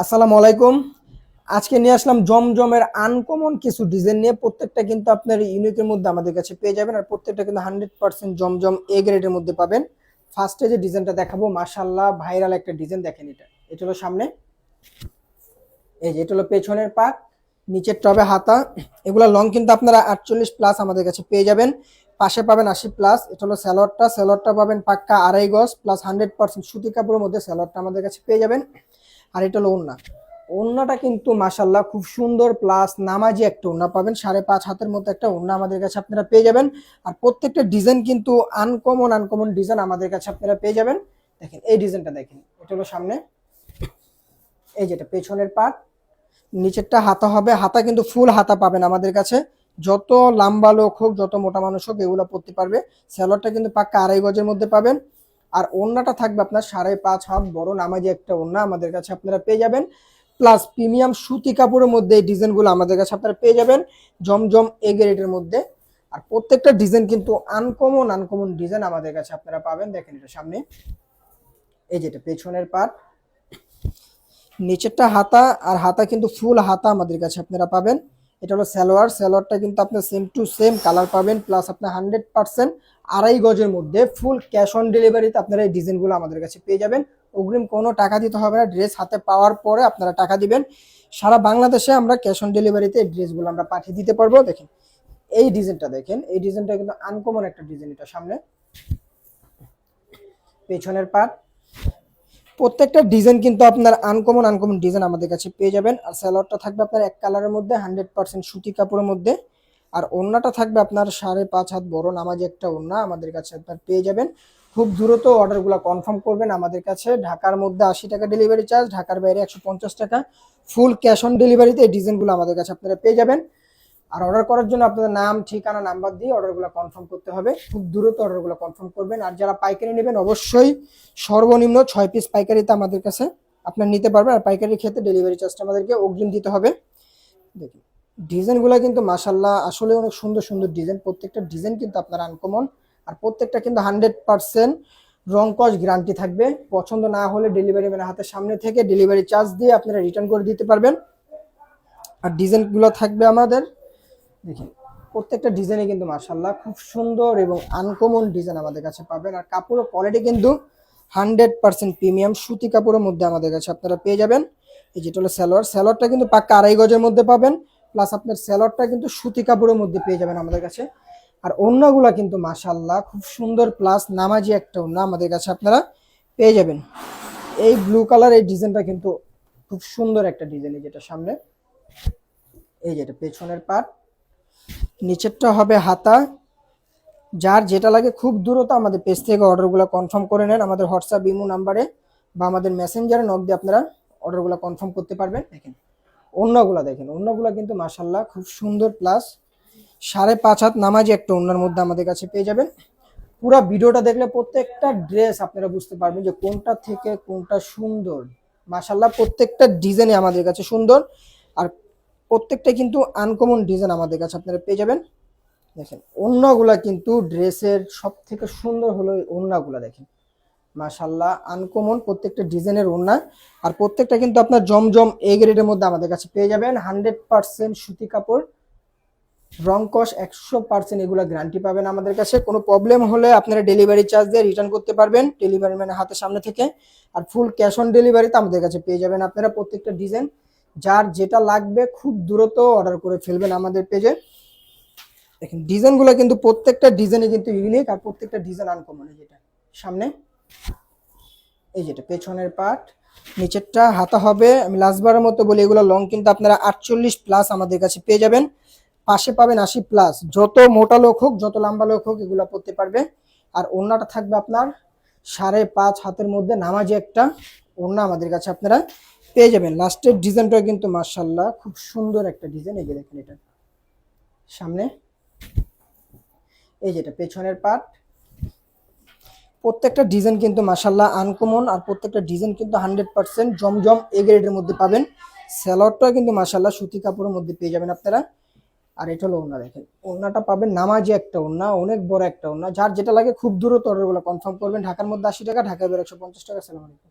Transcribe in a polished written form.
আসসালামু আলাইকুম। আজকে নিয়ে আসলাম জমজমের আনকমন কিছু ডিজাইন নিয়ে। প্রত্যেকটা কিন্তু আপনার ইউনিকের মধ্যে আমাদের কাছে পেয়ে যাবেন, আর প্রত্যেকটা কিন্তু 100% জমজম এ গ্রেডের মধ্যে পাবেন। ফার্স্টে যে ডিজাইনটা দেখাবো, মাশাআল্লাহ ভাইরাল একটা ডিজাইন। দেখেন, এটা হলো সামনে, এই যে এটা হলো পেছনের পাট, নিচের টবে হাতা। এগুলা লং কিন্তু আপনারা 48 প্লাস আমাদের কাছে পেয়ে যাবেন। পাশে পাবেন 80 প্লাস। এটা হলো স্যালোয়ারটা পাবেন পাক্কা 2.5 গজ প্লাস 100% সুতি কাপড়ের মধ্যে স্যালোয়ারটা আমাদের কাছে পেয়ে যাবেন। আর এটা হলো ওড়না। ওড়নাটা কিন্তু মাশাআল্লাহ খুব সুন্দর প্লাস নামাজি একটা ওড়না পাবেন। 5.5 হাতের মতো একটা ওড়না আমাদের কাছে আপনারা পেয়ে যাবেন। আর প্রত্যেকটা ডিজাইন কিন্তু আনকমন ডিজাইন আমাদের কাছে আপনারা পেয়ে যাবেন। দেখেন এই ডিজাইনটা, দেখেন এটা হলো সামনে, এই যেটা পেছনের পাট, নিচেরটা হাতা হবে। হাতা কিন্তু ফুল হাতা পাবেন আমাদের কাছে। যত লম্বা লোক হোক, যত মোটা মানুষ হোক, এগুলো পরতে পারবে। স্যালোয়ারটা কিন্তু পাক্কা 2.5 গজের মধ্যে পাবেন। আর ওড়নাটা থাকবে আপনার 5.5 হাত বড় নামাজি একটা ওড়না আমাদের কাছে আপনারা পেয়ে যাবেন। প্লাস প্রিমিয়াম সুতি কাপড়ের মধ্যে এই ডিজাইনগুলো আমাদের কাছে আপনারা পেয়ে যাবেন, জমজম এ গ্রেডের মধ্যে। আর প্রত্যেকটা ডিজাইন কিন্তু আনকমন ডিজাইন আমাদের কাছে আপনারা পাবেন। দেখেন এটা সামনে, এই যেটা পেছনের পাট, নিচেরটা হাতা। আর হাতা কিন্তু ফুল হাতা আমাদের কাছে আপনারা পাবেন। এটা হলো স্যালোয়ারটা কিন্তু আপনার সেম টু সেম কালার পাবেন, প্লাস আপনার 100% 2.5 গজের মধ্যে ফুল ক্যাশ অন ডেলিভারিতে আপনারা এই ডিজাইনগুলো আমাদের কাছে পেয়ে যাবেন। অগ্রিম কোনো টাকা দিতে হবে না, ড্রেস হাতে পাওয়ার পরে আপনারা টাকা দিবেন। সারা বাংলাদেশে আমরা ক্যাশ অন ডেলিভারিতে এই ড্রেসগুলো আমরা পাঠিয়ে দিতে পারবো। দেখেন এই ডিজাইনটা, দেখেন এই ডিজাইনটা কিন্তু আনকমন একটা ডিজাইন। এটা সামনে, পেছনের পাট, প্রত্যেকটা ডিজাইন কিন্তু আপনার আনকমন ডিজাইন আমাদের কাছে পেয়ে যাবেন। আর স্যালোয়ারটা থাকবে আপনার এক কালারের মধ্যে 100% সুতি কাপড়ের মধ্যে। আর ওড়নাটা থাকবে আপনার 5.5 হাত বড় নামাজি একটা ওড়না আমাদের কাছে আপনার পেয়ে যাবেন। খুব দ্রুত অর্ডারগুলো কনফার্ম করবেন আমাদের কাছে। ঢাকার মধ্যে 80 টাকা ডেলিভারি চার্জ, ঢাকার বাইরে 150 টাকা। ফুল ক্যাশ অন ডেলিভারিতে এই ডিজাইনগুলো আমাদের কাছে আপনারা পেয়ে যাবেন। আর অর্ডার করার জন্য আপনাদের নাম, ঠিকানা, নাম্বার দিয়ে অর্ডারগুলো কনফার্ম করতে হবে। খুব দ্রুত অর্ডারগুলো কনফার্ম করবেন। আর যারা পাইকারি নেবেন, অবশ্যই সর্বনিম্ন 6 পিস পাইকারিতে আমাদের কাছে আপনার নিতে পারবেন। আর পাইকারির ক্ষেত্রে ডেলিভারি চার্জটা আমাদেরকে অগ্রিম দিতে হবে। দেখুন ডিজাইনগুলো কিন্তু মাশাআল্লাহ আসলে অনেক সুন্দর ডিজাইন। প্রত্যেকটা ডিজাইন কিন্তু আপনার আনকমন। আর প্রত্যেকটা কিন্তু 100% রং কস গ্যারান্টি থাকবে। পছন্দ না হলে ডেলিভারি ম্যানের হাতের সামনে থেকে ডেলিভারি চার্জ দিয়ে আপনারা রিটার্ন করে দিতে পারবেন। আর ডিজাইনগুলো থাকবে আমাদের, দেখেন প্রত্যেকটা ডিজাইনে কিন্তু মাশাআল্লাহ খুব সুন্দর এবং আনকমন ডিজাইন আমাদের কাছে পাবেন। আর কাপড়ের কোয়ালিটি কিন্তু 100% প্রিমিয়াম সুতি কাপড়ের মধ্যে আমাদের কাছে আপনারা পেয়ে যাবেন। এই যেটা হলো স্যালোয়ারটা কিন্তু পাক্কা 2.5 গজের মধ্যে পাবেন, প্লাস আপনার স্যালোয়ারটা কিন্তু সুতি কাপড়ের মধ্যে পেয়ে যাবেন আমাদের কাছে। আর ওড়নাগুলা কিন্তু মাশাআল্লাহ খুব সুন্দর প্লাস নামাজি একটা ওড়না আমাদের কাছে আপনারা পেয়ে যাবেন। এই ব্লু কালার এই ডিজাইনটা কিন্তু খুব সুন্দর একটা ডিজাইন। এই যেটা সামনে, এই যেটা পেছনের পাট, নিচেরটা হবে হাতা। যার যেটা লাগে খুব দ্রুত আমাদের পেজ থেকে অর্ডারগুলো কনফার্ম করে নেন। আমাদের হোয়াটসঅ্যাপ ইমো নাম্বারে বা আমাদের মেসেঞ্জারে নক দিয়ে আপনারা অর্ডারগুলো কনফার্ম করতে পারবেন। দেখেন ওড়নাগুলো, দেখেন ওড়নাগুলো কিন্তু মাশাআল্লাহ খুব সুন্দর প্লাস 5.5 হাত নামাজি একটা ওড়নার মধ্যে আমাদের কাছে পেয়ে যাবেন। পুরো ভিডিওটা দেখলে প্রত্যেকটা ড্রেস আপনারা বুঝতে পারবেন যে কোনটা থেকে কোনটা সুন্দর। মাশাআল্লাহ প্রত্যেকটা ডিজাইনই আমাদের কাছে সুন্দর। আর প্রত্যেকটা কিন্তু আনকমন ডিজাইন আমাদের কাছে আপনারা পেয়ে যাবেন। দেখেন ওড়নাগুলা কিন্তু ড্রেসের সব থেকে সুন্দর হলো ওড়নাগুলা। দেখেন মাশাআল্লাহ আনকমন প্রত্যেকটা ডিজাইনের ওড়না। আর প্রত্যেকটা কিন্তু আপনার জমজম এ গ্রেডের মধ্যে আমাদের কাছে পেয়ে যাবেন। 100% সুতি কাপড়, রং কস 100% এগুলা গ্যারান্টি পাবেন আমাদের কাছে। কোনো প্রবলেম হলে আপনারা ডেলিভারি চার্জ দিয়ে রিটার্ন করতে পারবেন ডেলিভারি ম্যানের হাতের সামনে থেকে। আর ফুল ক্যাশ অন ডেলিভারিতে আমাদের কাছে পেয়ে যাবেন আপনারা প্রত্যেকটা ডিজাইন। যার যেটা লাগবে খুব দ্রুত অর্ডার করে ফেলবেন আমাদের পেজে। দেখেন ডিজাইনগুলো কিন্তু প্রত্যেকটা ডিজাইনে কিন্তু ইউনিক, আর প্রত্যেকটা ডিজাইন আনকমন। যেটা সামনে, এই যেটা পেছনের পাট, নিচেরটা হাতা হবে। আমি লাস্টবারের মতো বলি, এগুলো লং কিন্তু আপনারা 48 প্লাস আমাদের কাছে পেয়ে যাবেন। পাশে পাবেন 80 প্লাস। যত মোটা লোক হোক, যত লম্বা লোক হোক, এগুলো পরতে পারবে। আর ওড়নাটা থাকবে আপনার 5.5 হাতের মধ্যে নামাজি একটা ওড়না আমাদের কাছে আপনারা পেয়ে যাবেন। লাস্টের ডিজাইনটা কিন্তু মাশাআল্লাহ খুব সুন্দর একটা ডিজাইন। এই যে দেখেন এটা সামনে, এই যেটা পেছনের পাট, প্রত্যেকটা ডিজাইন কিন্তু মাশাআল্লাহ আনকমন। আর প্রত্যেকটা ডিজাইন কিন্তু 100% জমজম এ গ্রেডের মধ্যে পাবেন। স্যালোয়ারটা কিন্তু মাশাআল্লাহ সুতি কাপড়ের মধ্যে পেয়ে যাবেন আপনারা। আর এটা হলো ওড়না, দেখেন ওড়নাটা পাবেন নামাজি একটা ওড়না, অনেক বড় একটা ওড়না। যার যেটা লাগে খুব দ্রুত অর্ডারগুলো কনফার্ম করবেন। ঢাকার মধ্যে 80 টাকা, ঢাকার বাইরে 150 টাকা। আসসালামু আলাইকুম।